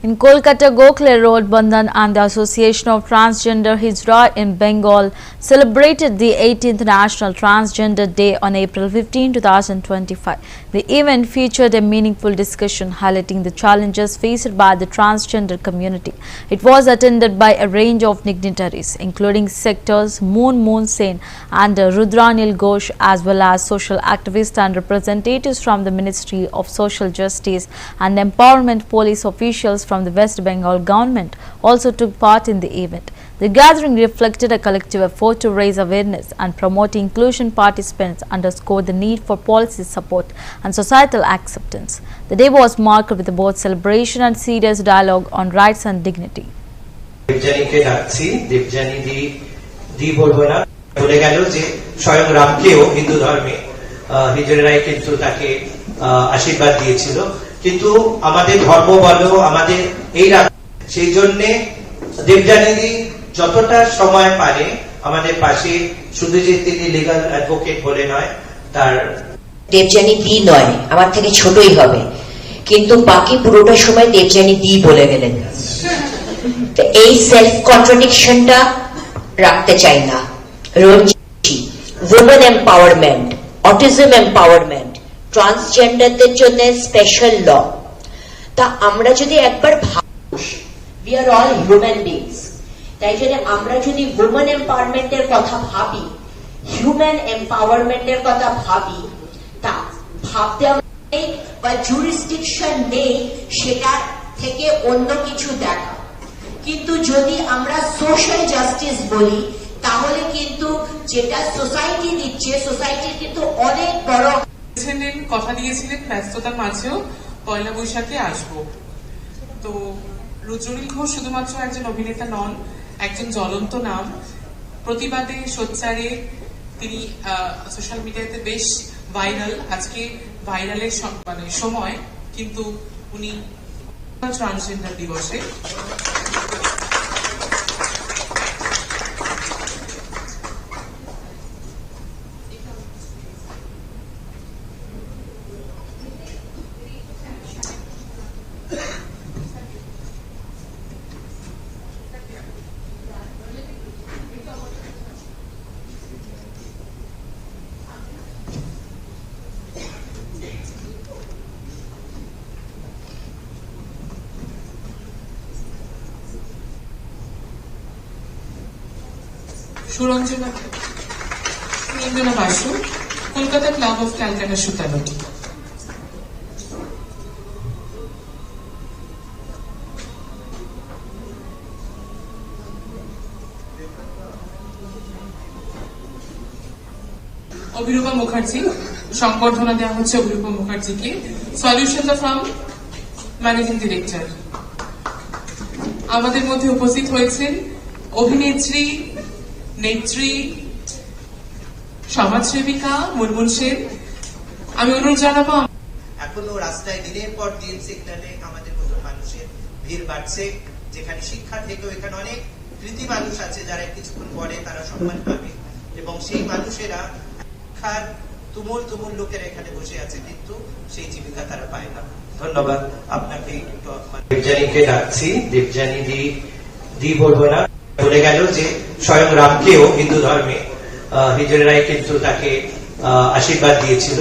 In Kolkata, Gokhale Road, Bandhan and the Association of Transgender Hijra in Bengal celebrated the 18th National Transgender Day on April 15, 2025. The event featured a meaningful discussion highlighting the challenges faced by the transgender community. It was attended by a range of dignitaries, including sectors Moon Sen and Rudranil Ghosh, as well as social activists and representatives from the Ministry of Social Justice and Empowerment. Police officials from the West Bengal government also took part in the event. The gathering reflected a collective effort to raise awareness and promote inclusion. Participants underscored the need for policy support and societal acceptance. The day was marked with both celebration and serious dialogue on rights and dignity. দেবযানীকে ডাকছি, দেবযানী দি বলবো না, বলে গেল যে স্বয়ং রামকেও হিন্দু ধর্মে হিজড়ারাই কিন্তু তাকে আশীর্বাদ দিয়েছিল, কিন্তু আমাদের ধর্ম বলো আমাদের এই সেই জন্য দেবযানী যতটা সময় পারে আমাদের পাশে, শুধু যে তিনি লিগ্যাল অ্যাডভোকেট বলে নয়, তার দেবযানী দি নয়, আমার থেকে ছোটই হবে, কিন্তু বাকি পুরোটা সময় দেবযানী দি বলে গেলেন। তো এই সেলফ কন্ট্রাডিকশনটা রাখতে চাই না। রঞ্জি, উইমেন এম্পাওয়ারমেন্ট, অটিজম এম্পাওয়ারমেন্ট, ট্রান্সজেন্ডারদের জন্য স্পেশাল ল। তা আমরা যদি একবার we are all human beings, তাই জন্য আমরা যদি উইমেন এম্পাওয়ারমেন্টের কথা ভাবি, হিউম্যান এম্পাওয়ারমেন্টের কথা ভাবি, তা ভাবতে বা জুরিসডিকশন নেই সেটা থেকে অন্য কিছু দেখা। কিন্তু যদি আমরা সোশ্যাল জাস্টিস বলি, তাহলে কিন্তু যেটা সোসাইটি দিচ্ছে, সোসাইটি কিন্তু অনেক বড়। কথা দিয়েছিলেন ব্যস্ততার মাঝেও পয়লা বৈশাখে আসবো। তো রুদ্রনীল ঘোষ শুধুমাত্র একজন অভিনেতা নন, একজন জ্বলন্ত নাম। প্রতিবাদে সোচ্চারে তিনি সোশ্যাল মিডিয়াতে বেশ ভাইরাল। আজকে ভাইরালের সময় কিন্তু উনি ট্রান্সজেন্ডার দিবসে সুরঞ্জনা বাসু, কলকাতা ক্লাব অফ ক্যালকাটা সুতানুটি। অভিরূপা মুখার্জি, সংবর্ধনা দেওয়া হচ্ছে অভিরূপা মুখার্জিকে। Solution from managing director. আমাদের মধ্যে উপস্থিত হয়েছেন অভিনেত্রী, নেত্রী, সমাজসেবিকা মুনমুন সেন। আমি অনুরোধ জানাবো, এখনো রাস্তায় দিনের পর দিন সিগন্যালে আমাদের মতো মানুষের ভিড় বাড়ছে, যেখানে শিক্ষার থেকেও এখানে অনেক কৃতি মানুষ আছে যারা কিছুক্ষণ পরে তারা সম্মান পাবে, এবং সেই মানুষেরা শিক্ষার তুমুল লোকেরা এখানে বসে আছে, কিন্তু সেই জীবিকা তারা পায় না। ধন্যবাদ আপনাকে। দেবযানীকে ডাকছি, দেবযানী দি বলবো না, বলে গেল যে স্বয়ং রামকেও হিন্দু ধর্মে হিজড়ারাই কিন্তু তাকে আশীর্বাদ দিয়েছিল।